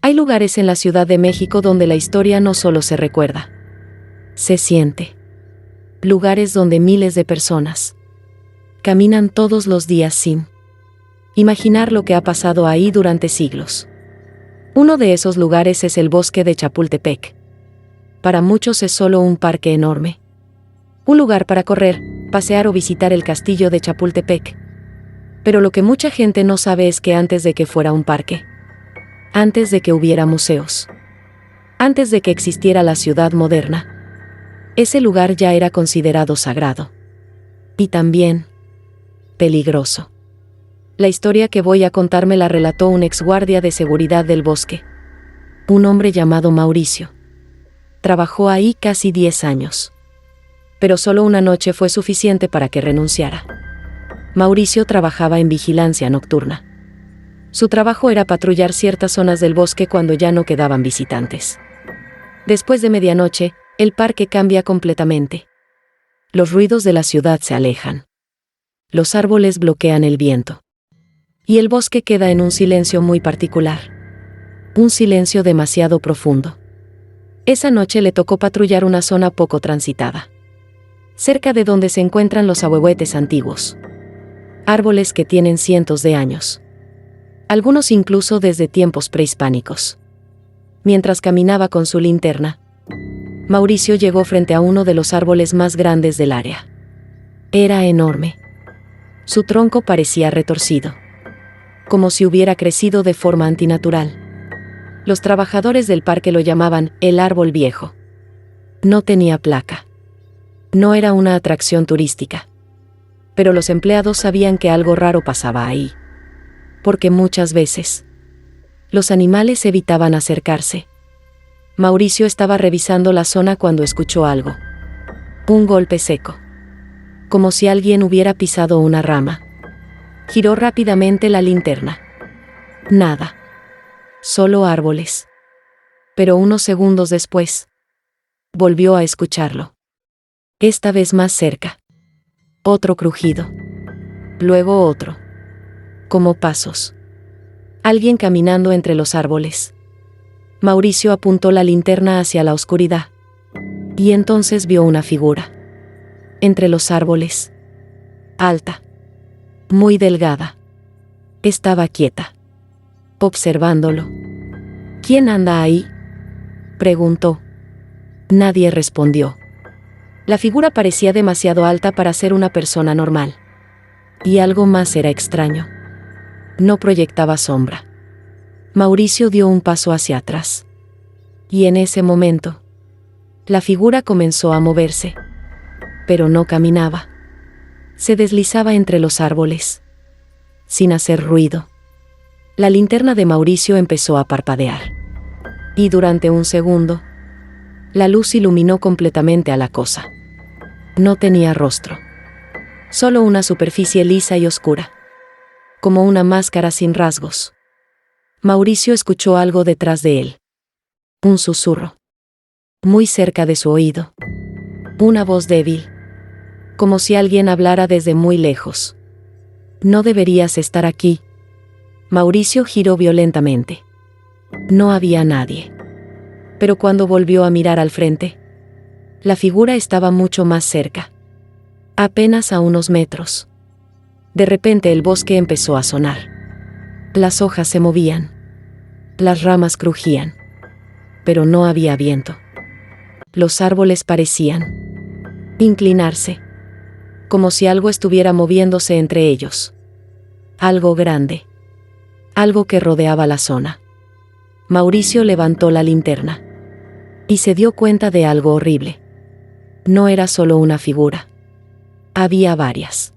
Hay lugares en la Ciudad de México donde la historia no solo se recuerda, se siente. Lugares donde miles de personas caminan todos los días sin imaginar lo que ha pasado ahí durante siglos. Uno de esos lugares es el bosque de Chapultepec. Para muchos es solo un parque enorme. Un lugar para correr, pasear o visitar el castillo de Chapultepec. Pero lo que mucha gente no sabe es que antes de que fuera un parque, antes de que hubiera museos, antes de que existiera la ciudad moderna, ese lugar ya era considerado sagrado. Y también peligroso. La historia que voy a contar me la relató un exguardia de seguridad del bosque. Un hombre llamado Mauricio. Trabajó ahí casi 10 años. Pero solo una noche fue suficiente para que renunciara. Mauricio trabajaba en vigilancia nocturna. Su trabajo era patrullar ciertas zonas del bosque cuando ya no quedaban visitantes. Después de medianoche, el parque cambia completamente. Los ruidos de la ciudad se alejan. Los árboles bloquean el viento. Y el bosque queda en un silencio muy particular. Un silencio demasiado profundo. Esa noche le tocó patrullar una zona poco transitada. Cerca de donde se encuentran los ahuehuetes antiguos. Árboles que tienen cientos de años. Algunos incluso desde tiempos prehispánicos. Mientras caminaba con su linterna, Mauricio llegó frente a uno de los árboles más grandes del área. Era enorme. Su tronco parecía retorcido, como si hubiera crecido de forma antinatural. Los trabajadores del parque lo llamaban el árbol viejo. No tenía placa. No era una atracción turística. Pero los empleados sabían que algo raro pasaba ahí. Porque muchas veces los animales evitaban acercarse. Mauricio estaba revisando la zona cuando escuchó algo. Un golpe seco. Como si alguien hubiera pisado una rama. Giró rápidamente la linterna. Nada. Solo árboles. Pero unos segundos después, volvió a escucharlo. Esta vez más cerca. Otro crujido. Luego otro. Como pasos. Alguien caminando entre los árboles. Mauricio apuntó la linterna hacia la oscuridad. Y entonces vio una figura. Entre los árboles. Alta. Muy delgada. Estaba quieta. Observándolo. ¿Quién anda ahí?, preguntó. Nadie respondió. La figura parecía demasiado alta para ser una persona normal. Y algo más era extraño. No proyectaba sombra. Mauricio dio un paso hacia atrás. Y en ese momento, la figura comenzó a moverse. Pero no caminaba. Se deslizaba entre los árboles. Sin hacer ruido. La linterna de Mauricio empezó a parpadear. Y durante un segundo, la luz iluminó completamente a la cosa. No tenía rostro. Solo una superficie lisa y oscura. Como una máscara sin rasgos. Mauricio escuchó algo detrás de él. Un susurro. Muy cerca de su oído. Una voz débil. Como si alguien hablara desde muy lejos. No deberías estar aquí. Mauricio giró violentamente. No había nadie. Pero cuando volvió a mirar al frente, la figura estaba mucho más cerca. Apenas a unos metros. De repente el bosque empezó a sonar. Las hojas se movían. Las ramas crujían. Pero no había viento. Los árboles parecían inclinarse. Como si algo estuviera moviéndose entre ellos. Algo grande. Algo que rodeaba la zona. Mauricio levantó la linterna. Y se dio cuenta de algo horrible. No era solo una figura. Había varias.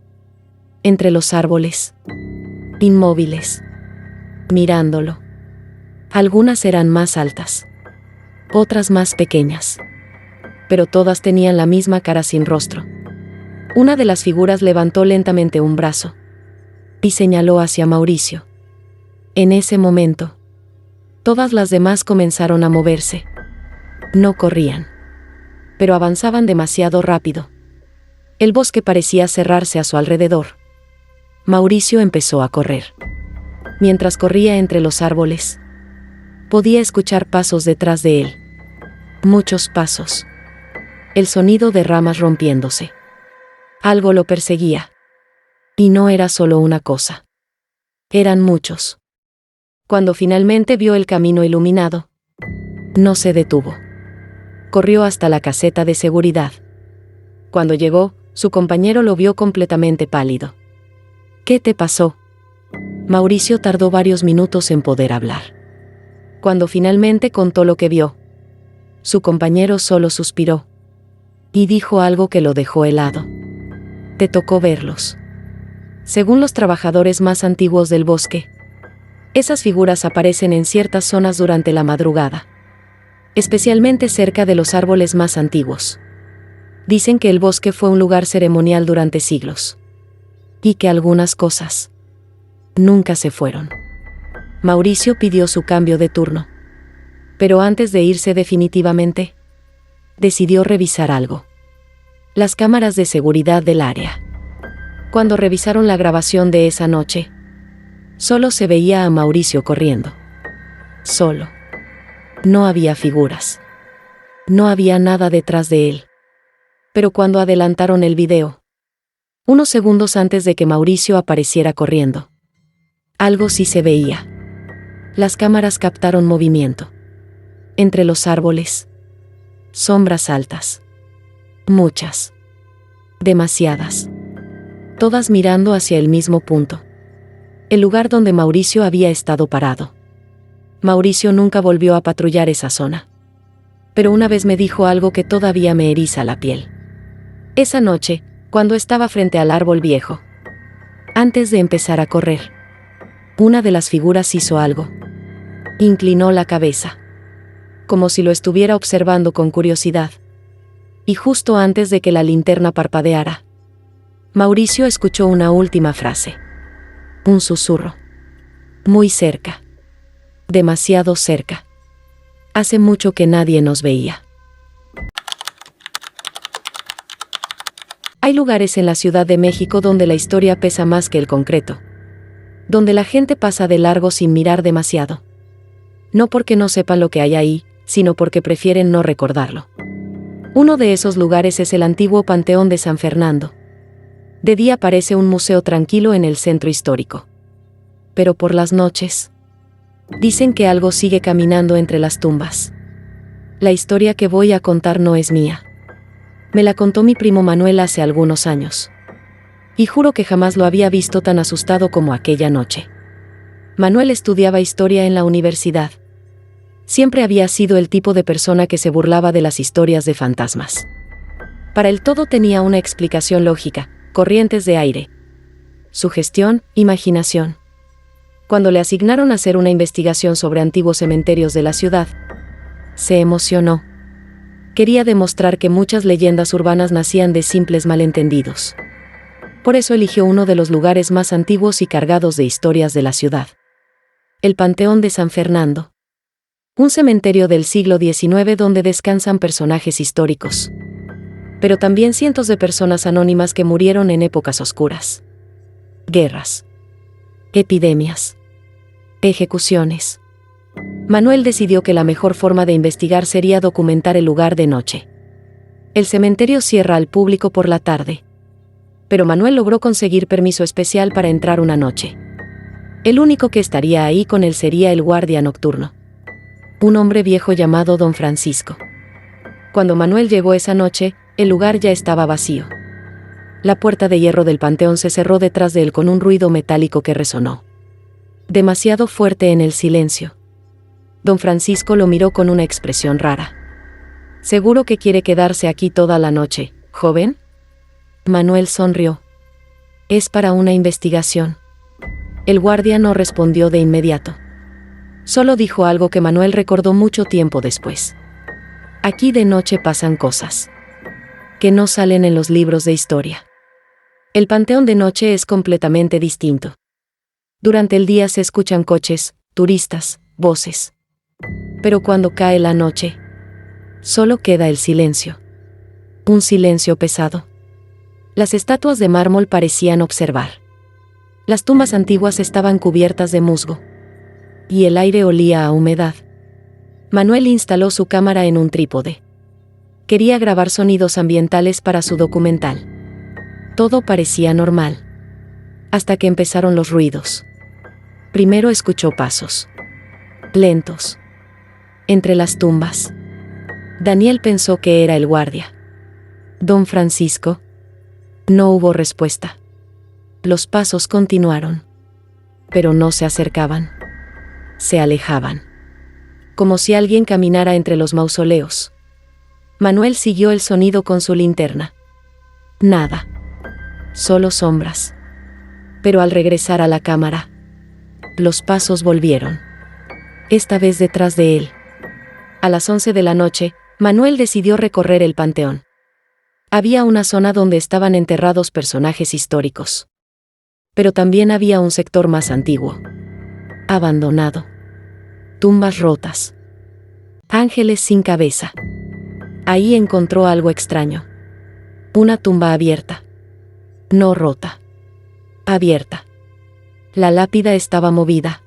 Entre los árboles. Inmóviles. Mirándolo. Algunas eran más altas. Otras más pequeñas. Pero todas tenían la misma cara sin rostro. Una de las figuras levantó lentamente un brazo. Y señaló hacia Mauricio. En ese momento, todas las demás comenzaron a moverse. No corrían. Pero avanzaban demasiado rápido. El bosque parecía cerrarse a su alrededor. Mauricio empezó a correr. Mientras corría entre los árboles, Podía escuchar pasos detrás de él. Muchos pasos. El sonido de ramas rompiéndose. Algo lo perseguía. Y no era solo una cosa. Eran muchos. Cuando finalmente vio el camino iluminado, no se detuvo. Corrió hasta la caseta de seguridad. Cuando llegó, su compañero lo vio completamente pálido. ¿Qué te pasó? Mauricio tardó varios minutos en poder hablar. Cuando finalmente contó lo que vio, su compañero solo suspiró y dijo algo que lo dejó helado. Te tocó verlos. Según los trabajadores más antiguos del bosque, esas figuras aparecen en ciertas zonas durante la madrugada, especialmente cerca de los árboles más antiguos. Dicen que el bosque fue un lugar ceremonial durante siglos, y que algunas cosas nunca se fueron. Mauricio pidió su cambio de turno, pero antes de irse definitivamente, decidió revisar algo. Las cámaras de seguridad del área. Cuando revisaron la grabación de esa noche, solo se veía a Mauricio corriendo. Solo. No había figuras. No había nada detrás de él. Pero cuando adelantaron el video, unos segundos antes de que Mauricio apareciera corriendo, algo sí se veía. Las cámaras captaron movimiento. Entre los árboles. Sombras altas. Muchas. Demasiadas. Todas mirando hacia el mismo punto. El lugar donde Mauricio había estado parado. Mauricio nunca volvió a patrullar esa zona. Pero una vez me dijo algo que todavía me eriza la piel. Esa noche, cuando estaba frente al árbol viejo, antes de empezar a correr, una de las figuras hizo algo. Inclinó la cabeza, como si lo estuviera observando con curiosidad. Y justo antes de que la linterna parpadeara, Mauricio escuchó una última frase. Un susurro. Muy cerca. Demasiado cerca. Hace mucho que nadie nos veía. Hay lugares en la Ciudad de México donde la historia pesa más que el concreto. Donde la gente pasa de largo sin mirar demasiado. No porque no sepan lo que hay ahí, sino porque prefieren no recordarlo. Uno de esos lugares es el antiguo Panteón de San Fernando. De día parece un museo tranquilo en el centro histórico. Pero por las noches, dicen que algo sigue caminando entre las tumbas. La historia que voy a contar no es mía. Me la contó mi primo Manuel hace algunos años. Y juro que jamás lo había visto tan asustado como aquella noche. Manuel estudiaba historia en la universidad. Siempre había sido el tipo de persona que se burlaba de las historias de fantasmas. Para él todo tenía una explicación lógica, corrientes de aire, sugestión, imaginación. Cuando le asignaron hacer una investigación sobre antiguos cementerios de la ciudad, se emocionó. Quería demostrar que muchas leyendas urbanas nacían de simples malentendidos. Por eso eligió uno de los lugares más antiguos y cargados de historias de la ciudad. El Panteón de San Fernando. Un cementerio del siglo XIX donde descansan personajes históricos. Pero también cientos de personas anónimas que murieron en épocas oscuras. Guerras. Epidemias. Ejecuciones. Manuel decidió que la mejor forma de investigar sería documentar el lugar de noche. El cementerio cierra al público por la tarde. Pero Manuel logró conseguir permiso especial para entrar una noche. El único que estaría ahí con él sería el guardia nocturno. Un hombre viejo llamado Don Francisco. Cuando Manuel llegó esa noche, el lugar ya estaba vacío. La puerta de hierro del panteón se cerró detrás de él con un ruido metálico que resonó. Demasiado fuerte en el silencio. Don Francisco lo miró con una expresión rara. ¿Seguro que quiere quedarse aquí toda la noche, joven? Manuel sonrió. Es para una investigación. El guardia no respondió de inmediato. Solo dijo algo que Manuel recordó mucho tiempo después. Aquí de noche pasan cosas que no salen en los libros de historia. El panteón de noche es completamente distinto. Durante el día se escuchan coches, turistas, voces. Pero cuando cae la noche, solo queda el silencio. Un silencio pesado. Las estatuas de mármol parecían observar. Las tumbas antiguas estaban cubiertas de musgo. Y el aire olía a humedad. Manuel instaló su cámara en un trípode. Quería grabar sonidos ambientales para su documental. Todo parecía normal. Hasta que empezaron los ruidos. Primero escuchó pasos. Lentos. Entre las tumbas. Daniel pensó que era el guardia. Don Francisco. No hubo respuesta. Los pasos continuaron. Pero no se acercaban. Se alejaban. Como si alguien caminara entre los mausoleos. Manuel siguió el sonido con su linterna. Nada. Solo sombras. Pero al regresar a la cámara, los pasos volvieron. Esta vez detrás de él. A las 11 de la noche, Manuel decidió recorrer el panteón. Había una zona donde estaban enterrados personajes históricos. Pero también había un sector más antiguo. Abandonado. Tumbas rotas. Ángeles sin cabeza. Ahí encontró algo extraño. Una tumba abierta. No rota. Abierta. La lápida estaba movida.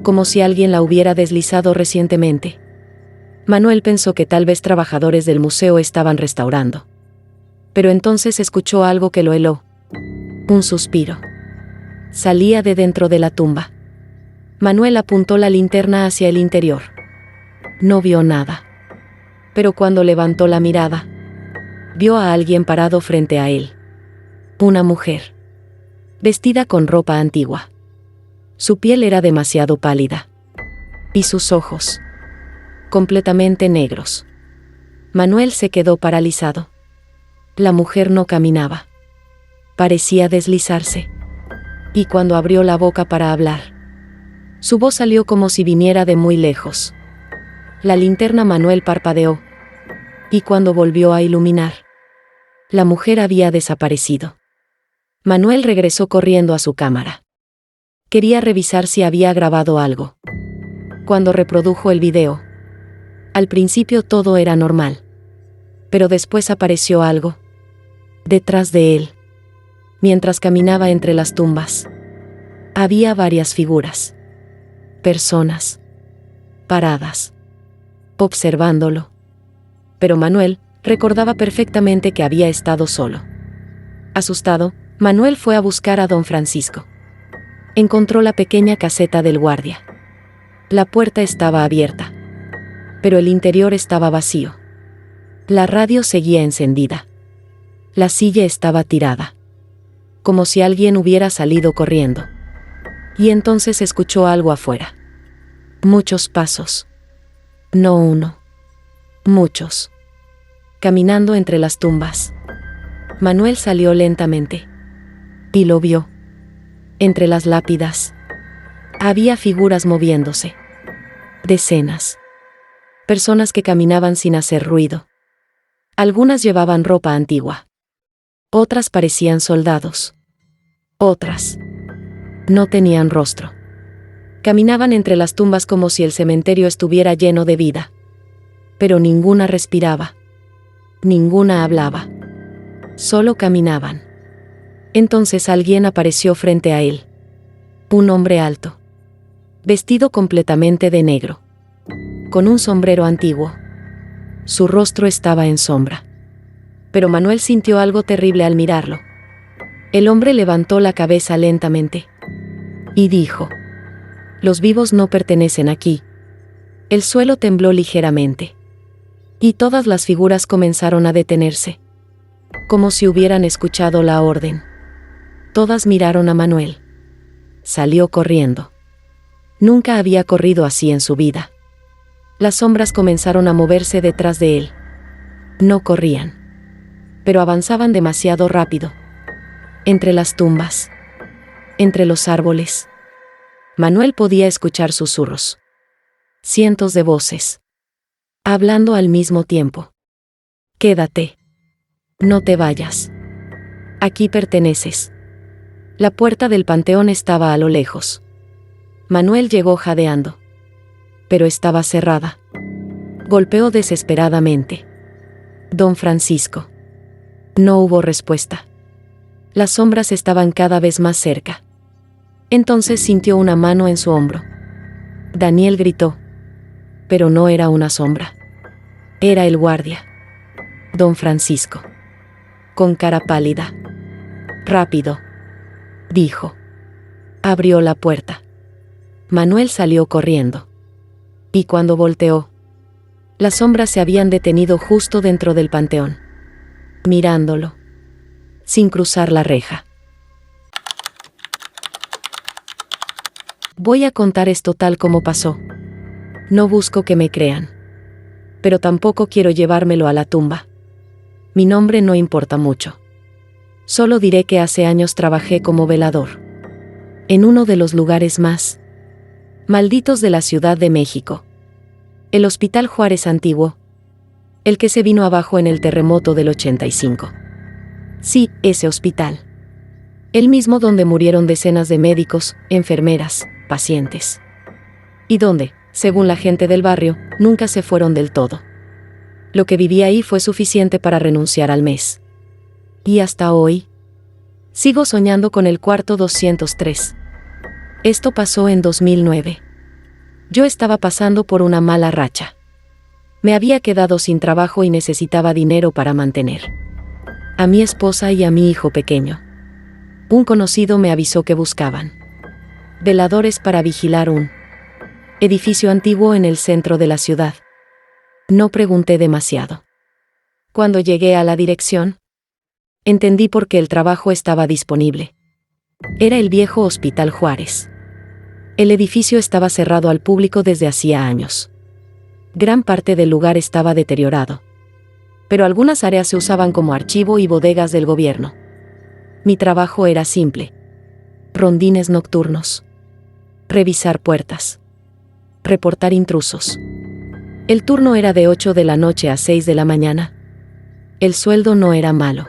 Como si alguien la hubiera deslizado recientemente. Manuel pensó que tal vez trabajadores del museo estaban restaurando. Pero entonces escuchó algo que lo heló. Un suspiro. Salía de dentro de la tumba. Manuel apuntó la linterna hacia el interior. No vio nada. Pero cuando levantó la mirada, vio a alguien parado frente a él. Una mujer. Vestida con ropa antigua. Su piel era demasiado pálida. Y sus ojos. Completamente negros. Manuel se quedó paralizado. La mujer no caminaba. Parecía deslizarse. Y cuando abrió la boca para hablar, su voz salió como si viniera de muy lejos. La linterna Manuel parpadeó. Y cuando volvió a iluminar, la mujer había desaparecido. Manuel regresó corriendo a su cámara. Quería revisar si había grabado algo. Cuando reprodujo el video, al principio todo era normal. Pero después apareció algo. Detrás de él. Mientras caminaba entre las tumbas. Había varias figuras. Personas. Paradas. Observándolo. Pero Manuel recordaba perfectamente que había estado solo. Asustado, Manuel fue a buscar a don Francisco. Encontró la pequeña caseta del guardia. La puerta estaba abierta. Pero el interior estaba vacío. La radio seguía encendida. La silla estaba tirada. Como si alguien hubiera salido corriendo. Y entonces escuchó algo afuera. Muchos pasos. No uno. Muchos. Caminando entre las tumbas. Manuel salió lentamente. Y lo vio. Entre las lápidas. Había figuras moviéndose. Decenas. Personas que caminaban sin hacer ruido. Algunas llevaban ropa antigua. Otras parecían soldados. Otras no tenían rostro. Caminaban entre las tumbas como si el cementerio estuviera lleno de vida. Pero ninguna respiraba. Ninguna hablaba. Solo caminaban. Entonces alguien apareció frente a él. Un hombre alto. Vestido completamente de negro. Con un sombrero antiguo. Su rostro estaba en sombra. Pero Manuel sintió algo terrible al mirarlo. El hombre levantó la cabeza lentamente. Y dijo: «Los vivos no pertenecen aquí». El suelo tembló ligeramente. Y todas las figuras comenzaron a detenerse. Como si hubieran escuchado la orden. Todas miraron a Manuel. Salió corriendo. Nunca había corrido así en su vida. Las sombras comenzaron a moverse detrás de él. No corrían. Pero avanzaban demasiado rápido. Entre las tumbas. Entre los árboles. Manuel podía escuchar susurros. Cientos de voces. Hablando al mismo tiempo. «Quédate. No te vayas. Aquí perteneces». La puerta del panteón estaba a lo lejos. Manuel llegó jadeando. Pero estaba cerrada. Golpeó desesperadamente. «Don Francisco». No hubo respuesta. Las sombras estaban cada vez más cerca. Entonces sintió una mano en su hombro. Daniel gritó. Pero no era una sombra. Era el guardia. Don Francisco. Con cara pálida. Rápido, dijo. Abrió la puerta. Manuel salió corriendo. Y cuando volteó, las sombras se habían detenido justo dentro del panteón, mirándolo, sin cruzar la reja. Voy a contar esto tal como pasó. No busco que me crean. Pero tampoco quiero llevármelo a la tumba. Mi nombre no importa mucho. Solo diré que hace años trabajé como velador en uno de los lugares más malditos de la Ciudad de México. El Hospital Juárez Antiguo. El que se vino abajo en el terremoto del 85. Sí, ese hospital. El mismo donde murieron decenas de médicos, enfermeras, pacientes. Y donde, según la gente del barrio, nunca se fueron del todo. Lo que viví ahí fue suficiente para renunciar al mes. Y hasta hoy, sigo soñando con el cuarto 203. Esto pasó en 2009. Yo estaba pasando por una mala racha. Me había quedado sin trabajo y necesitaba dinero para mantener a mi esposa y a mi hijo pequeño. Un conocido me avisó que buscaban veladores para vigilar un edificio antiguo en el centro de la ciudad. No pregunté demasiado. Cuando llegué a la dirección, entendí por qué el trabajo estaba disponible. Era el viejo Hospital Juárez. El edificio estaba cerrado al público desde hacía años. Gran parte del lugar estaba deteriorado, pero algunas áreas se usaban como archivo y bodegas del gobierno. Mi trabajo era simple: rondines nocturnos, revisar puertas, reportar intrusos. El turno era de 8 de la noche a 6 de la mañana. El sueldo no era malo.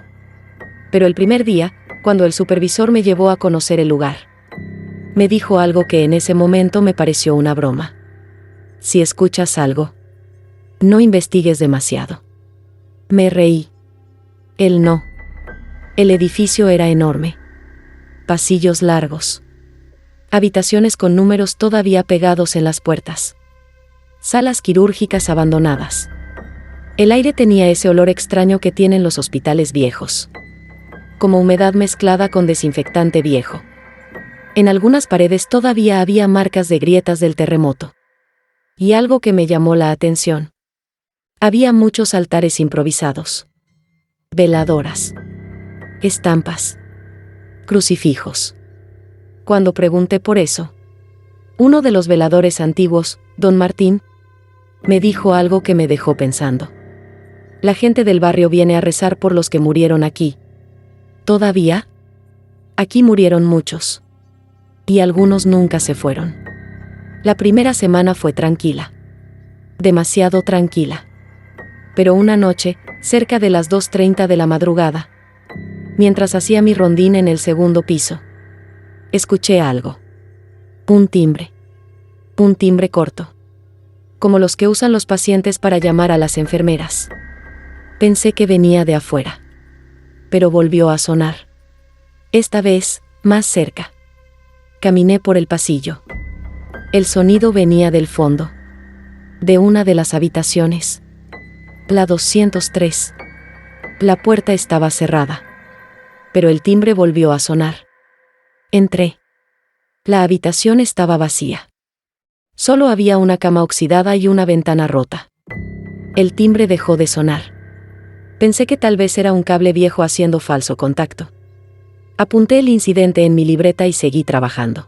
Pero el primer día, cuando el supervisor me llevó a conocer el lugar, me dijo algo que en ese momento me pareció una broma. Si escuchas algo, no investigues demasiado. Me reí. Él no. El edificio era enorme. Pasillos largos. Habitaciones con números todavía pegados en las puertas. Salas quirúrgicas abandonadas. El aire tenía ese olor extraño que tienen los hospitales viejos. Como humedad mezclada con desinfectante viejo. En algunas paredes todavía había marcas de grietas del terremoto. Y algo que me llamó la atención. Había muchos altares improvisados. Veladoras. Estampas. Crucifijos. Cuando pregunté por eso, uno de los veladores antiguos, don Martín, me dijo algo que me dejó pensando. La gente del barrio viene a rezar por los que murieron aquí. ¿Todavía? Aquí murieron muchos. Y algunos nunca se fueron. La primera semana fue tranquila. Demasiado tranquila. Pero una noche, cerca de las 2:30 de la madrugada, mientras hacía mi rondín en el segundo piso, escuché algo. Un timbre. Un timbre corto. Como los que usan los pacientes para llamar a las enfermeras. Pensé que venía de afuera. Pero volvió a sonar. Esta vez, más cerca. Caminé por el pasillo. El sonido venía del fondo. De una de las habitaciones. La 203. La puerta estaba cerrada. Pero el timbre volvió a sonar. Entré. La habitación estaba vacía. Solo había una cama oxidada y una ventana rota. El timbre dejó de sonar. Pensé que tal vez era un cable viejo haciendo falso contacto. Apunté el incidente en mi libreta y seguí trabajando.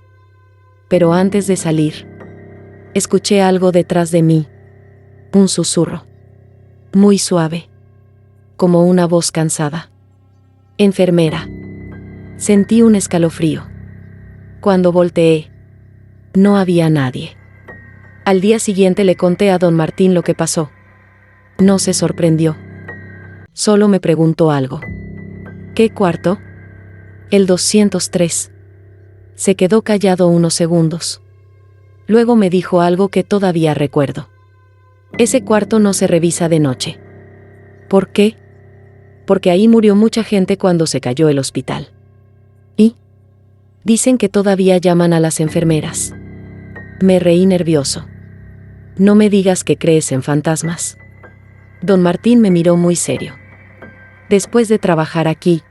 Pero antes de salir, escuché algo detrás de mí. Un susurro. Muy suave. Como una voz cansada. Enfermera. Sentí un escalofrío. Cuando volteé, no había nadie. Al día siguiente le conté a don Martín lo que pasó. No se sorprendió. Solo me preguntó algo. ¿Qué cuarto? El 203. Se quedó callado unos segundos. Luego me dijo algo que todavía recuerdo. Ese cuarto no se revisa de noche. ¿Por qué? Porque ahí murió mucha gente cuando se cayó el hospital. ¿Y? Dicen que todavía llaman a las enfermeras. Me reí nervioso. No me digas que crees en fantasmas. Don Martín me miró muy serio. Después de trabajar aquí,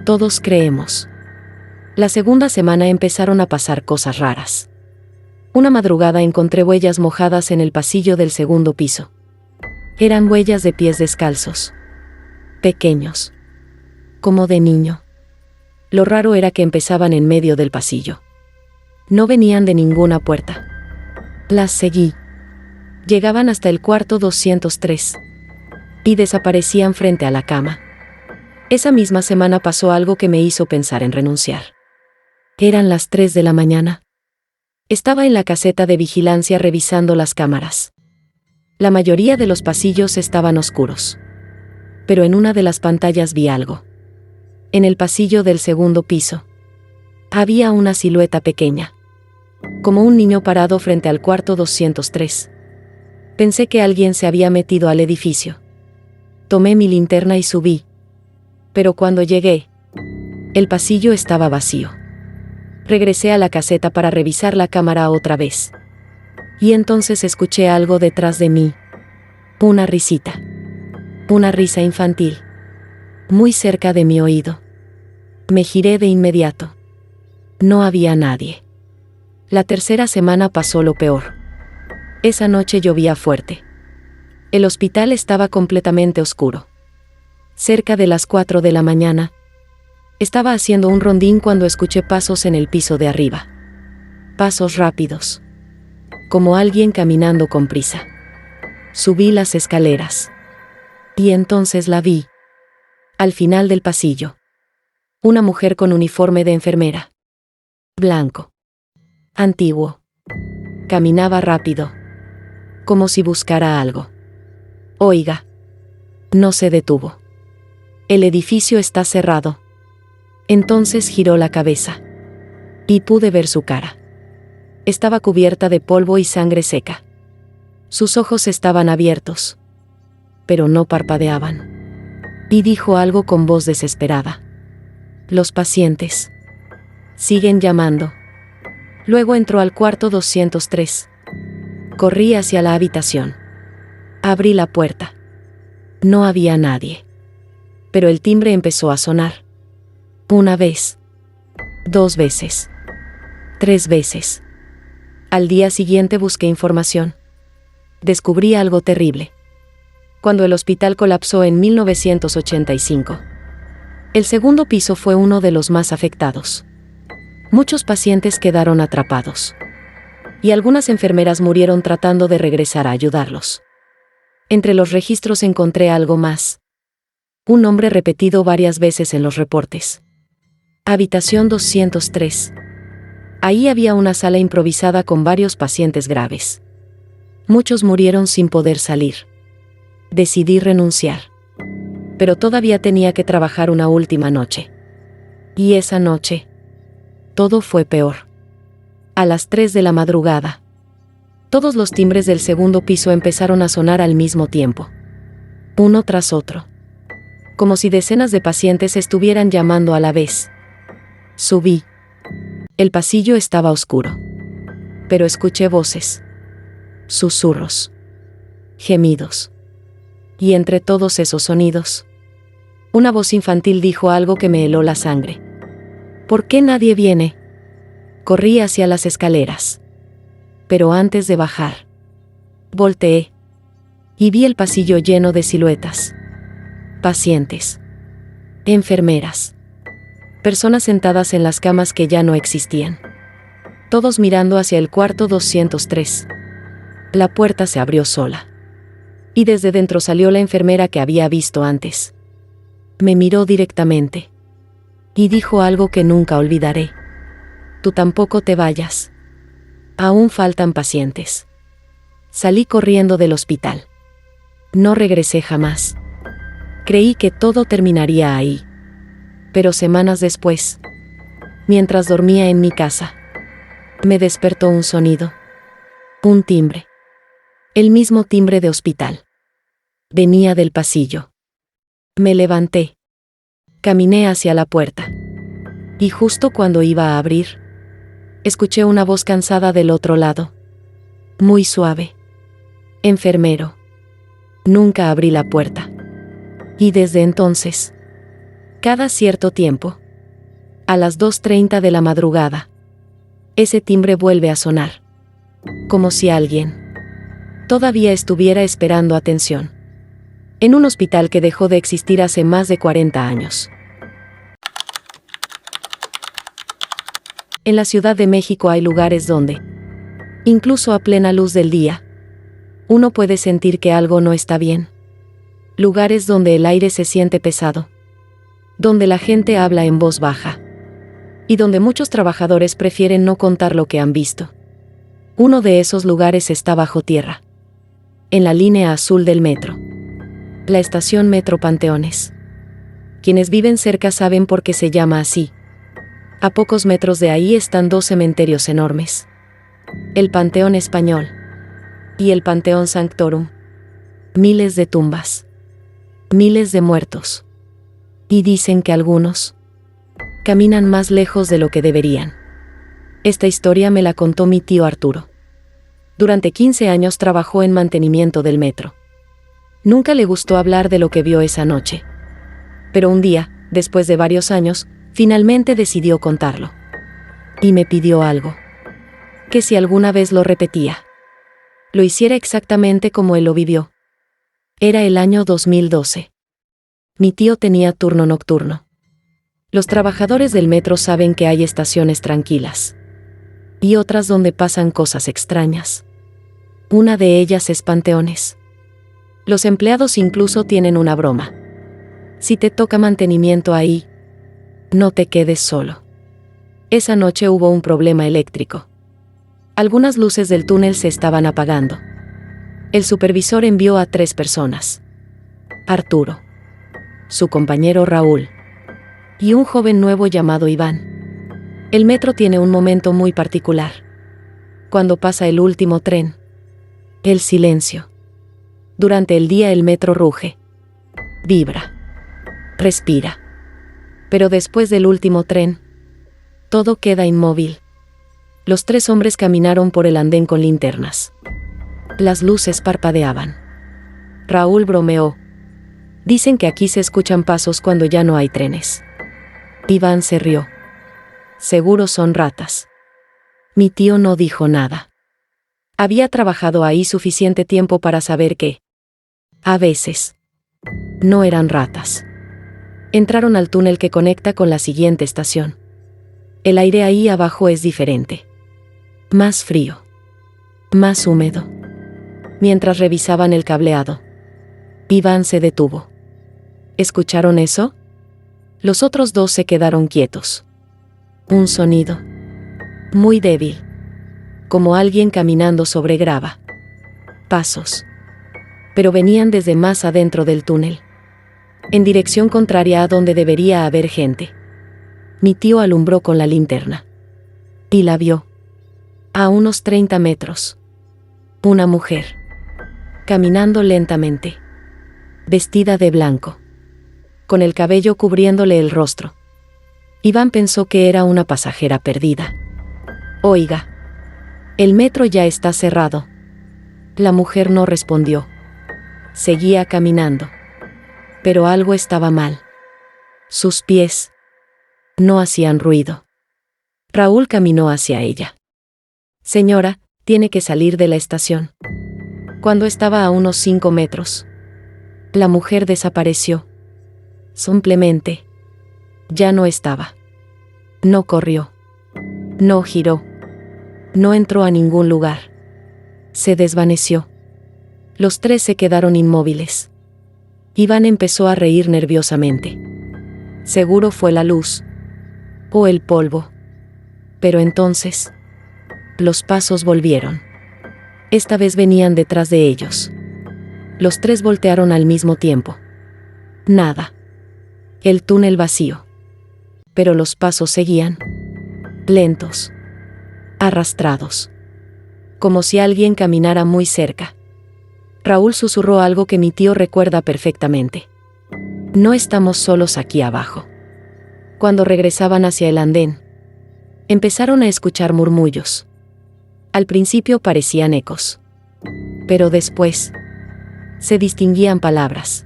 todos creemos. La segunda semana empezaron a pasar cosas raras. Una madrugada encontré huellas mojadas en el pasillo del segundo piso. Eran huellas de pies descalzos. Pequeños. Como de niño. Lo raro era que empezaban en medio del pasillo. No venían de ninguna puerta. Las seguí. Llegaban hasta el cuarto 203. Y desaparecían frente a la cama. Esa misma semana pasó algo que me hizo pensar en renunciar. Eran las 3 de la mañana. Estaba en la caseta de vigilancia revisando las cámaras. La mayoría de los pasillos estaban oscuros. Pero en una de las pantallas vi algo. En el pasillo del segundo piso. Había una silueta pequeña. Como un niño parado frente al cuarto 203. Pensé que alguien se había metido al edificio. Tomé mi linterna y subí. Pero cuando llegué, el pasillo estaba vacío. Regresé a la caseta para revisar la cámara otra vez. Y entonces escuché algo detrás de mí. Una risita. Una risa infantil. Muy cerca de mi oído. Me giré de inmediato. No había nadie. La tercera semana pasó lo peor. Esa noche llovía fuerte. El hospital estaba completamente oscuro. Cerca de las 4 de la mañana, estaba haciendo un rondín cuando escuché pasos en el piso de arriba. Pasos rápidos. Como alguien caminando con prisa. Subí las escaleras. Y entonces la vi. Al final del pasillo. Una mujer con uniforme de enfermera. Blanco. Antiguo. Caminaba rápido. Como si buscara algo. Oiga. No se detuvo. El edificio está cerrado. Entonces giró la cabeza. Y pude ver su cara. Estaba cubierta de polvo y sangre seca. Sus ojos estaban abiertos. Pero no parpadeaban. Y dijo algo con voz desesperada. Los pacientes. Siguen llamando. Luego entró al cuarto 203. Corrí hacia la habitación. Abrí la puerta. No había nadie. Pero el timbre empezó a sonar. Una vez. 2 veces. 3 veces. Al día siguiente busqué información. Descubrí algo terrible. Cuando el hospital colapsó en 1985. El segundo piso fue uno de los más afectados. Muchos pacientes quedaron atrapados. Y algunas enfermeras murieron tratando de regresar a ayudarlos. Entre los registros encontré algo más. Un nombre repetido varias veces en los reportes. Habitación 203. Ahí había una sala improvisada con varios pacientes graves. Muchos murieron sin poder salir. Decidí renunciar. Pero todavía tenía que trabajar una última noche. Y esa noche, todo fue peor. A las 3 de la madrugada, todos los timbres del segundo piso empezaron a sonar al mismo tiempo. Uno tras otro. Como si decenas de pacientes estuvieran llamando a la vez. Subí. El pasillo estaba oscuro. Pero escuché voces. Susurros. Gemidos. Y entre todos esos sonidos, una voz infantil dijo algo que me heló la sangre. ¿Por qué nadie viene? Corrí hacia las escaleras. Pero antes de bajar, volteé. Y vi el pasillo lleno de siluetas. Pacientes. Enfermeras. Personas sentadas en las camas que ya no existían. Todos mirando hacia el cuarto 203. La puerta se abrió sola. Y desde dentro salió la enfermera que había visto antes. Me miró directamente. Y dijo algo que nunca olvidaré. Tú tampoco te vayas. Aún faltan pacientes. Salí corriendo del hospital. No regresé jamás. Creí que todo terminaría ahí. Pero semanas después, mientras dormía en mi casa, me despertó un sonido. Un timbre. El mismo timbre de hospital. Venía del pasillo. Me levanté. Caminé hacia la puerta. Y justo cuando iba a abrir, escuché una voz cansada del otro lado. Muy suave. Enfermero. Nunca abrí la puerta. Y desde entonces, cada cierto tiempo, a las 2:30 de la madrugada, ese timbre vuelve a sonar. Como si alguien todavía estuviera esperando atención. En un hospital que dejó de existir hace más de 40 años. En la Ciudad de México hay lugares donde, incluso a plena luz del día, uno puede sentir que algo no está bien. Lugares donde el aire se siente pesado. Donde la gente habla en voz baja. Y donde muchos trabajadores prefieren no contar lo que han visto. Uno de esos lugares está bajo tierra. En la línea azul del metro. La estación Metro Panteones. Quienes viven cerca saben por qué se llama así. A pocos metros de ahí están dos cementerios enormes. El Panteón Español. Y el Panteón Sanctorum. Miles de tumbas. Miles de muertos. Y dicen que algunos caminan más lejos de lo que deberían. Esta historia me la contó mi tío Arturo. Durante 15 años trabajó en mantenimiento del metro. Nunca le gustó hablar de lo que vio esa noche. Pero un día, después de varios años, finalmente decidió contarlo. Y me pidió algo. Que si alguna vez lo repetía, lo hiciera exactamente como él lo vivió. Era el año 2012. Mi tío tenía turno nocturno. Los trabajadores del metro saben que hay estaciones tranquilas. Y otras donde pasan cosas extrañas. Una de ellas es Panteones. Los empleados incluso tienen una broma. Si te toca mantenimiento ahí, no te quedes solo. Esa noche hubo un problema eléctrico. Algunas luces del túnel se estaban apagando. El supervisor envió a 3 personas. Arturo, su compañero Raúl, y un joven nuevo llamado Iván. El metro tiene un momento muy particular. Cuando pasa el último tren. El silencio. Durante el día el metro ruge. Vibra. Respira. Pero después del último tren, todo queda inmóvil. Los 3 hombres caminaron por el andén con linternas. Las luces parpadeaban. Raúl bromeó. Dicen que aquí se escuchan pasos cuando ya no hay trenes. Iván se rió. Seguro son ratas. Mi tío no dijo nada. Había trabajado ahí suficiente tiempo para saber que, a veces, no eran ratas. Entraron al túnel que conecta con la siguiente estación. El aire ahí abajo es diferente. Más frío. Más húmedo. Mientras revisaban el cableado, Iván se detuvo. ¿Escucharon eso? Los otros 2 se quedaron quietos. Un sonido. Muy débil. Como alguien caminando sobre grava. Pasos. Pero venían desde más adentro del túnel. En dirección contraria a donde debería haber gente. Mi tío alumbró con la linterna. Y la vio. A unos 30 metros. Una mujer. Caminando lentamente. Vestida de blanco. Con el cabello cubriéndole el rostro. Iván pensó que era una pasajera perdida. Oiga. El metro ya está cerrado. La mujer no respondió. Seguía caminando. Pero algo estaba mal. Sus pies no hacían ruido. Raúl caminó hacia ella. Señora, tiene que salir de la estación. Cuando estaba a unos 5 metros, la mujer desapareció. Simplemente, ya no estaba. No corrió. No giró. No entró a ningún lugar. Se desvaneció. Los 3 se quedaron inmóviles. Iván empezó a reír nerviosamente. Seguro fue la luz. O el polvo. Pero entonces, los pasos volvieron. Esta vez venían detrás de ellos. Los 3 voltearon al mismo tiempo. Nada. El túnel vacío. Pero los pasos seguían. Lentos. Arrastrados. Como si alguien caminara muy cerca. Raúl susurró algo que mi tío recuerda perfectamente. No estamos solos aquí abajo. Cuando regresaban hacia el andén, empezaron a escuchar murmullos. Al principio parecían ecos. Pero después se distinguían palabras,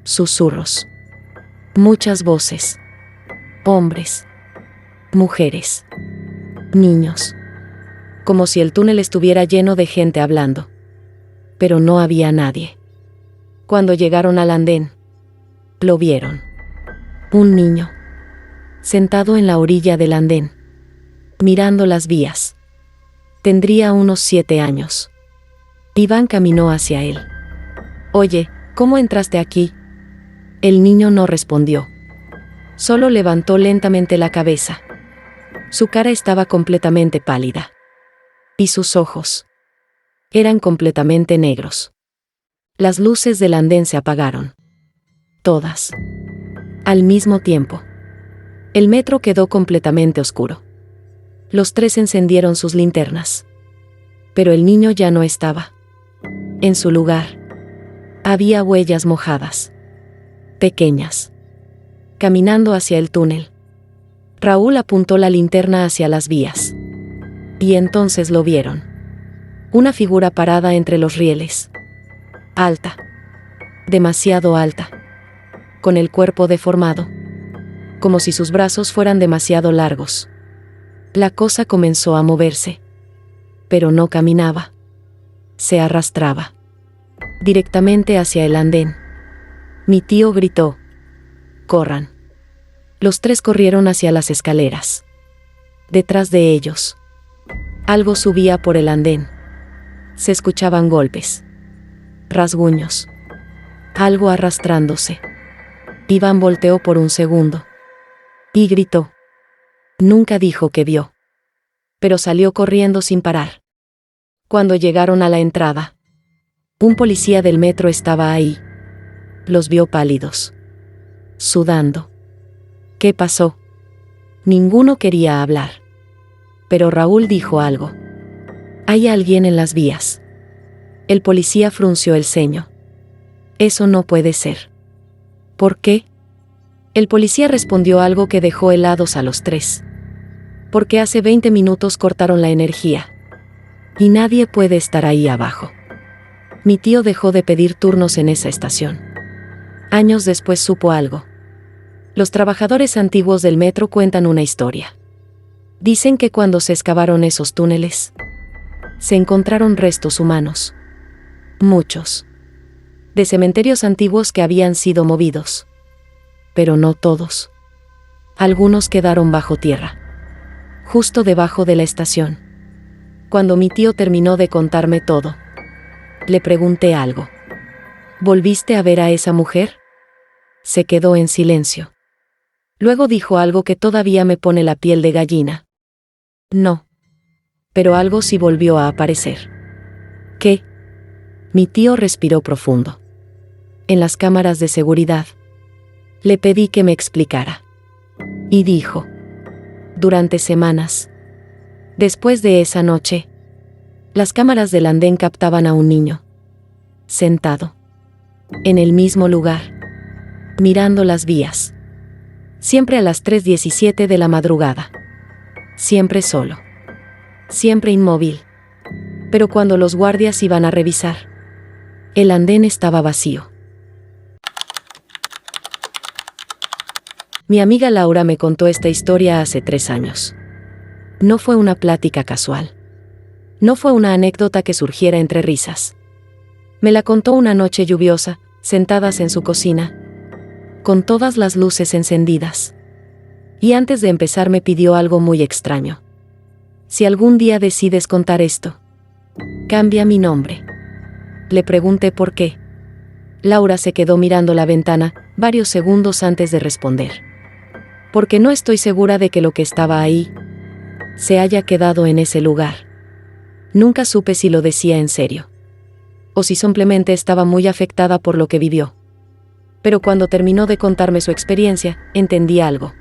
susurros, muchas voces, hombres, mujeres, niños, como si el túnel estuviera lleno de gente hablando. Pero no había nadie. Cuando llegaron al andén, lo vieron. Un niño, sentado en la orilla del andén, mirando las vías. Tendría unos 7 años. Iván caminó hacia él. «Oye, ¿cómo entraste aquí?» El niño no respondió. Solo levantó lentamente la cabeza. Su cara estaba completamente pálida. Y sus ojos eran completamente negros. Las luces del andén se apagaron. Todas. Al mismo tiempo. El metro quedó completamente oscuro. Los 3 encendieron sus linternas. Pero el niño ya no estaba. En su lugar había huellas mojadas, pequeñas, caminando hacia el túnel. Raúl apuntó la linterna hacia las vías. Y entonces lo vieron. Una figura parada entre los rieles. Alta. Demasiado alta. Con el cuerpo deformado. Como si sus brazos fueran demasiado largos. La cosa comenzó a moverse. Pero no caminaba. Se arrastraba. Directamente hacia el andén. Mi tío gritó: «¡Corran!». Los 3 corrieron hacia las escaleras. Detrás de ellos, algo subía por el andén. Se escuchaban golpes, rasguños, algo arrastrándose. Iván volteó por un segundo y gritó. Nunca dijo que vio, pero salió corriendo sin parar. Cuando llegaron a la entrada, un policía del metro estaba ahí. Los vio pálidos, sudando. ¿Qué pasó? Ninguno quería hablar. Pero Raúl dijo algo. «Hay alguien en las vías». El policía frunció el ceño. «Eso no puede ser». «¿Por qué?». El policía respondió algo que dejó helados a los 3. «Porque hace 20 minutos cortaron la energía. Y nadie puede estar ahí abajo». Mi tío dejó de pedir turnos en esa estación. Años después supo algo. Los trabajadores antiguos del metro cuentan una historia. Dicen que cuando se excavaron esos túneles, se encontraron restos humanos. Muchos. De cementerios antiguos que habían sido movidos. Pero no todos. Algunos quedaron bajo tierra. Justo debajo de la estación. Cuando mi tío terminó de contarme todo, le pregunté algo. ¿Volviste a ver a esa mujer? Se quedó en silencio. Luego dijo algo que todavía me pone la piel de gallina. No. Pero algo sí volvió a aparecer. ¿Qué? Mi tío respiró profundo. En las cámaras de seguridad. Le pedí que me explicara. Y dijo. Durante semanas. Después de esa noche, las cámaras del andén captaban a un niño. Sentado. En el mismo lugar. Mirando las vías. Siempre a las 3:17 de la madrugada. Siempre solo. Siempre inmóvil. Pero cuando los guardias iban a revisar, el andén estaba vacío. Mi amiga Laura me contó esta historia hace 3 años. No fue una plática casual. No fue una anécdota que surgiera entre risas. Me la contó una noche lluviosa, sentadas en su cocina, con todas las luces encendidas. Y antes de empezar me pidió algo muy extraño. Si algún día decides contar esto, cambia mi nombre. Le pregunté por qué. Laura se quedó mirando la ventana varios segundos antes de responder. Porque no estoy segura de que lo que estaba ahí se haya quedado en ese lugar. Nunca supe si lo decía en serio. O si simplemente estaba muy afectada por lo que vivió. Pero cuando terminó de contarme su experiencia, entendí algo.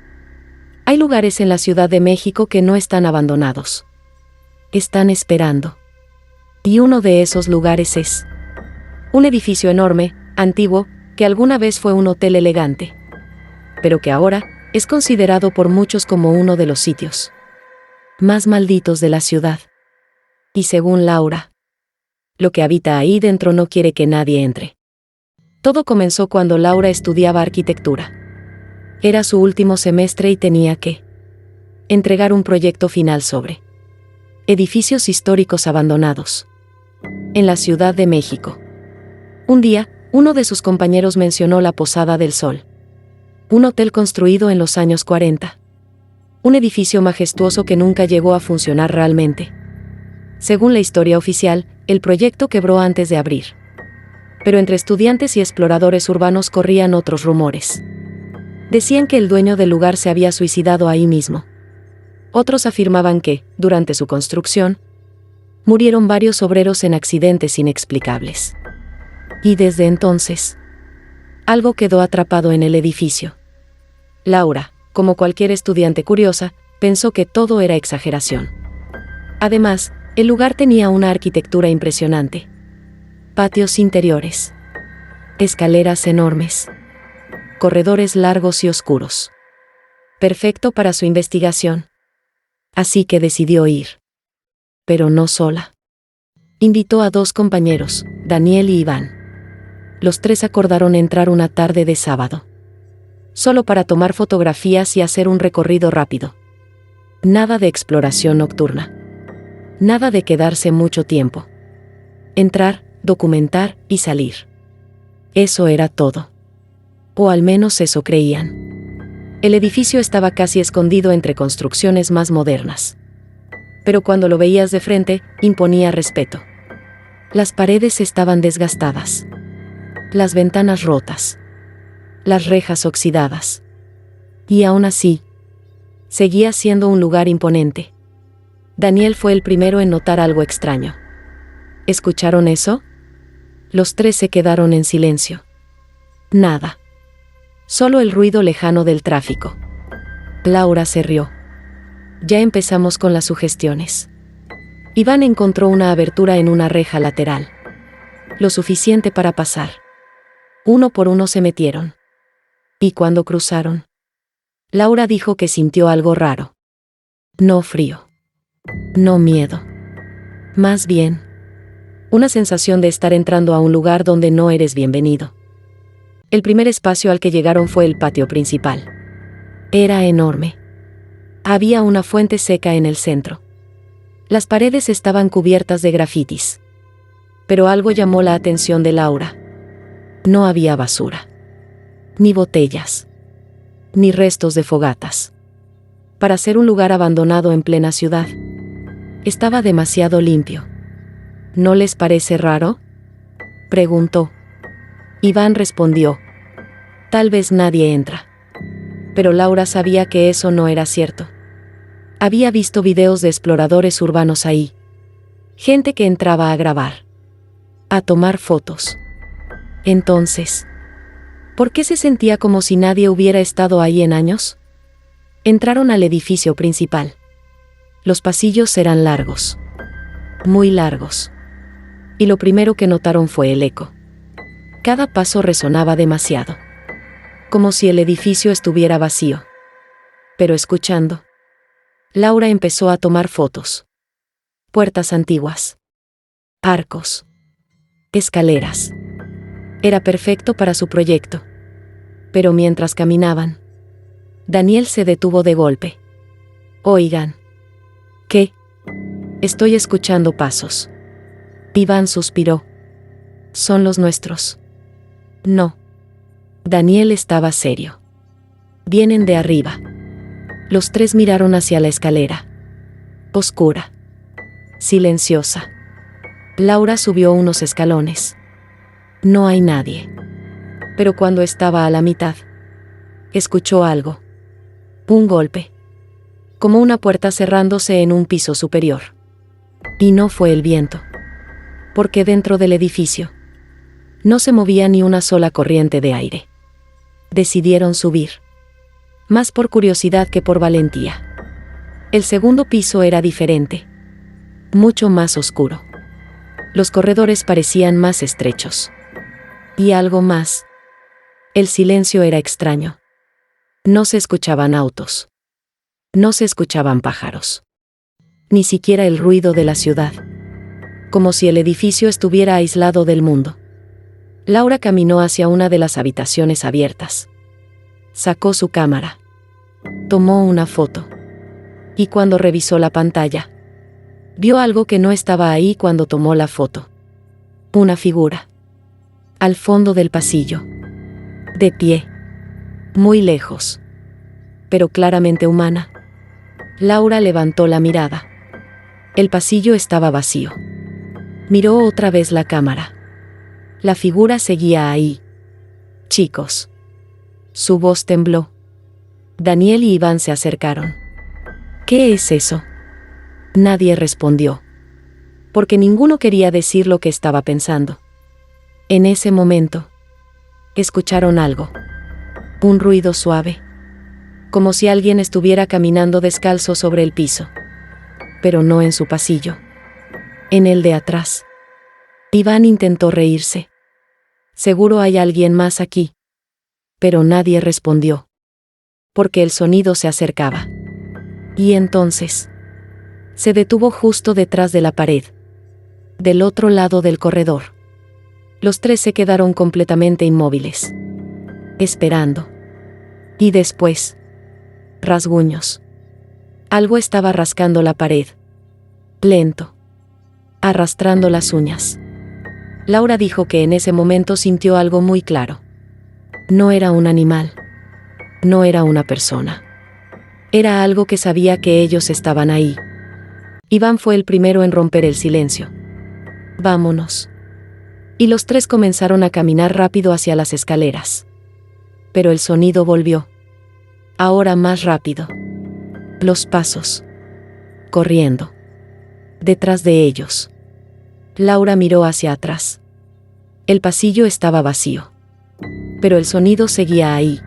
Hay lugares en la Ciudad de México que no están abandonados. Están esperando. Y uno de esos lugares es un edificio enorme, antiguo, que alguna vez fue un hotel elegante. Pero que ahora es considerado por muchos como uno de los sitios más malditos de la ciudad. Y según Laura, Lo que habita ahí dentro no quiere que nadie entre. Todo comenzó cuando Laura estudiaba arquitectura. Era su último semestre y tenía que entregar un proyecto final sobre edificios históricos abandonados en la Ciudad de México. Un día, uno de sus compañeros mencionó la Posada del Sol, un hotel construido en los años 40. Un edificio majestuoso que nunca llegó a funcionar realmente. Según la historia oficial, el proyecto quebró antes de abrir. Pero entre estudiantes y exploradores urbanos corrían otros rumores. Decían que el dueño del lugar se había suicidado ahí mismo. Otros afirmaban que, durante su construcción, murieron varios obreros en accidentes inexplicables. Y desde entonces, algo quedó atrapado en el edificio. Laura, como cualquier estudiante curiosa, pensó que todo era exageración. Además, el lugar tenía una arquitectura impresionante. Patios interiores, escaleras enormes, corredores largos y oscuros. Perfecto para su investigación. Así que decidió ir. Pero no sola. Invitó a 2 compañeros, Daniel y Iván. Los 3 acordaron entrar una tarde de sábado. Solo para tomar fotografías y hacer un recorrido rápido. Nada de exploración nocturna. Nada de quedarse mucho tiempo. Entrar, documentar y salir. Eso era todo. O al menos eso creían. El edificio estaba casi escondido entre construcciones más modernas. Pero cuando lo veías de frente, imponía respeto. Las paredes estaban desgastadas. Las ventanas rotas. Las rejas oxidadas. Y aún así, seguía siendo un lugar imponente. Daniel fue el primero en notar algo extraño. ¿Escucharon eso? Los 3 se quedaron en silencio. Nada. Solo el ruido lejano del tráfico. Laura se rió. Ya empezamos con las sugestiones. Iván encontró una abertura en una reja lateral. Lo suficiente para pasar. Uno por uno se metieron. Y cuando cruzaron, Laura dijo que sintió algo raro. No frío. No miedo. Más bien, una sensación de estar entrando a un lugar donde no eres bienvenido. El primer espacio al que llegaron fue el patio principal. Era enorme. Había una fuente seca en el centro. Las paredes estaban cubiertas de grafitis. Pero algo llamó la atención de Laura. No había basura. Ni botellas. Ni restos de fogatas. Para ser un lugar abandonado en plena ciudad, estaba demasiado limpio. ¿No les parece raro?, preguntó. Iván respondió. Tal vez nadie entra. Pero Laura sabía que eso no era cierto. Había visto videos de exploradores urbanos ahí. Gente que entraba a grabar. A tomar fotos. Entonces, ¿por qué se sentía como si nadie hubiera estado ahí en años? Entraron al edificio principal. Los pasillos eran largos. Muy largos. Y lo primero que notaron fue el eco. Cada paso resonaba demasiado. Como si el edificio estuviera vacío. Pero escuchando, Laura empezó a tomar fotos. Puertas antiguas. Arcos. Escaleras. Era perfecto para su proyecto. Pero mientras caminaban, Daniel se detuvo de golpe. Oigan. ¿Qué? Estoy escuchando pasos. Iván suspiró. Son los nuestros. No. Daniel estaba serio. Vienen de arriba. Los 3 miraron hacia la escalera. Oscura. Silenciosa. Laura subió unos escalones. No hay nadie. Pero cuando estaba a la mitad, escuchó algo. Un golpe. Como una puerta cerrándose en un piso superior. Y no fue el viento. Porque dentro del edificio no se movía ni una sola corriente de aire. Decidieron subir. Más por curiosidad que por valentía. El segundo piso era diferente. Mucho más oscuro. Los corredores parecían más estrechos. Y algo más. El silencio era extraño. No se escuchaban autos. No se escuchaban pájaros. Ni siquiera el ruido de la ciudad. como si el edificio estuviera aislado del mundo. Laura caminó hacia una de las habitaciones abiertas. Sacó su cámara. Tomó una foto. Y cuando revisó la pantalla, vio algo que no estaba ahí cuando tomó la foto. Una figura. Al fondo del pasillo. De pie. Muy lejos. Pero claramente humana. Laura levantó la mirada. El pasillo estaba vacío. Miró otra vez la cámara. La figura seguía ahí. Chicos. Su voz tembló. Daniel y Iván se acercaron. ¿Qué es eso? Nadie respondió. Porque ninguno quería decir lo que estaba pensando. En ese momento, escucharon algo. Un ruido suave. Como si alguien estuviera caminando descalzo sobre el piso. Pero no en su pasillo. En el de atrás. Iván intentó reírse. Seguro hay alguien más aquí. Pero nadie respondió. Porque el sonido se acercaba. Y entonces, se detuvo justo detrás de la pared. Del otro lado del corredor. Los tres se quedaron completamente inmóviles. Esperando. Y después, rasguños. Algo estaba rascando la pared. Lento. Arrastrando las uñas. Laura dijo que en ese momento sintió algo muy claro. No era un animal. No era una persona. Era algo que sabía que ellos estaban ahí. Iván fue el primero en romper el silencio. Vámonos. Y los tres comenzaron a caminar rápido hacia las escaleras. Pero el sonido volvió. Ahora más rápido. Los pasos. Corriendo. Detrás de ellos. Laura miró hacia atrás. El pasillo estaba vacío. Pero el sonido seguía ahí.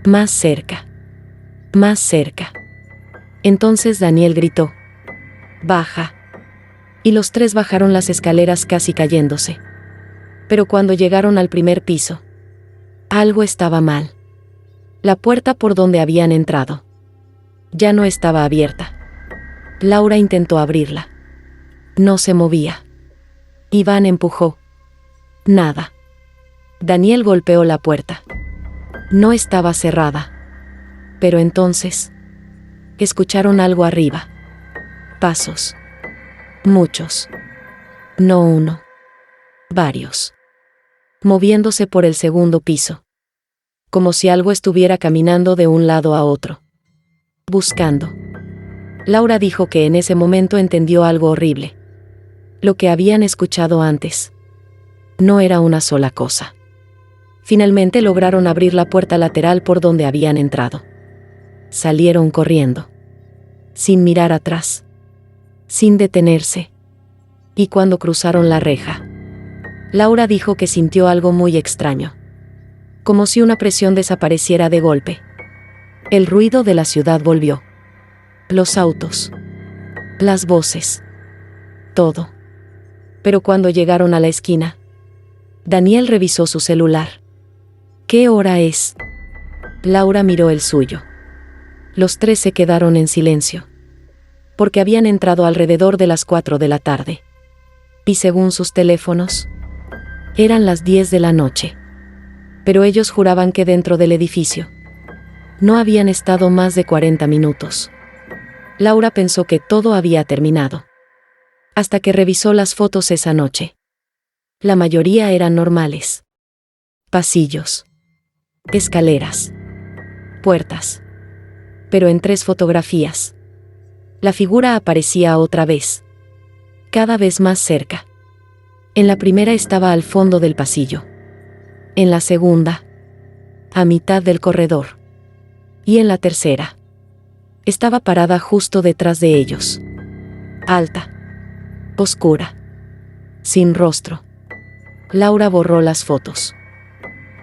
Más cerca. Más cerca. Entonces Daniel gritó. Baja. Y los tres bajaron las escaleras casi cayéndose. Pero cuando llegaron al primer piso, algo estaba mal. La puerta por donde habían entrado ya no estaba abierta. Laura intentó abrirla. No se movía. Iván empujó. Nada. Daniel golpeó la puerta. No estaba cerrada. Pero entonces, escucharon algo arriba. Pasos. Muchos. No uno. Varios. Moviéndose por el segundo piso. Como si algo estuviera caminando de un lado a otro. Buscando. Laura dijo que en ese momento entendió algo horrible. Lo que habían escuchado antes. No era una sola cosa. Finalmente lograron abrir la puerta lateral por donde habían entrado. Salieron corriendo. Sin mirar atrás. Sin detenerse. Y cuando cruzaron la reja, Laura dijo que sintió algo muy extraño. Como si una presión desapareciera de golpe. El ruido de la ciudad volvió. Los autos. Las voces. Todo. Pero cuando llegaron a la esquina, Daniel revisó su celular. ¿Qué hora es? Laura miró el suyo. Los tres se quedaron en silencio. Porque habían entrado alrededor de las 4 de la tarde. Y según sus teléfonos, eran las 10 de la noche. Pero ellos juraban que dentro del edificio no habían estado más de 40 minutos. Laura pensó que todo había terminado. Hasta que revisó las fotos esa noche. La mayoría eran normales. Pasillos. Escaleras. Puertas. Pero en 3 fotografías, la figura aparecía otra vez. Cada vez más cerca. En la primera estaba al fondo del pasillo. En la segunda, a mitad del corredor. Y en la tercera, estaba parada justo detrás de ellos. Alta. Oscura. Sin rostro. Laura borró las fotos.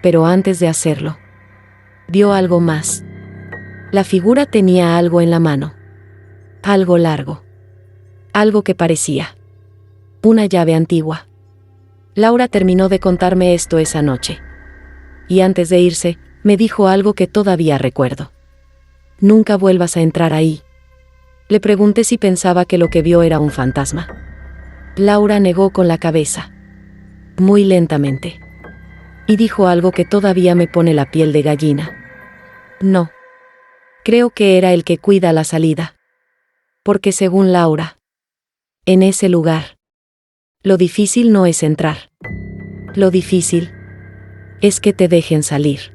Pero antes de hacerlo, vio algo más. La figura tenía algo en la mano. Algo largo. Algo que parecía una llave antigua. Laura terminó de contarme esto esa noche. Y antes de irse, me dijo algo que todavía recuerdo. Nunca vuelvas a entrar ahí. Le pregunté si pensaba que lo que vio era un fantasma. Laura negó con la cabeza, muy lentamente, y dijo algo que todavía me pone la piel de gallina. No. Creo que era el que cuida la salida. Porque según Laura, en ese lugar, lo difícil no es entrar. Lo difícil es que te dejen salir.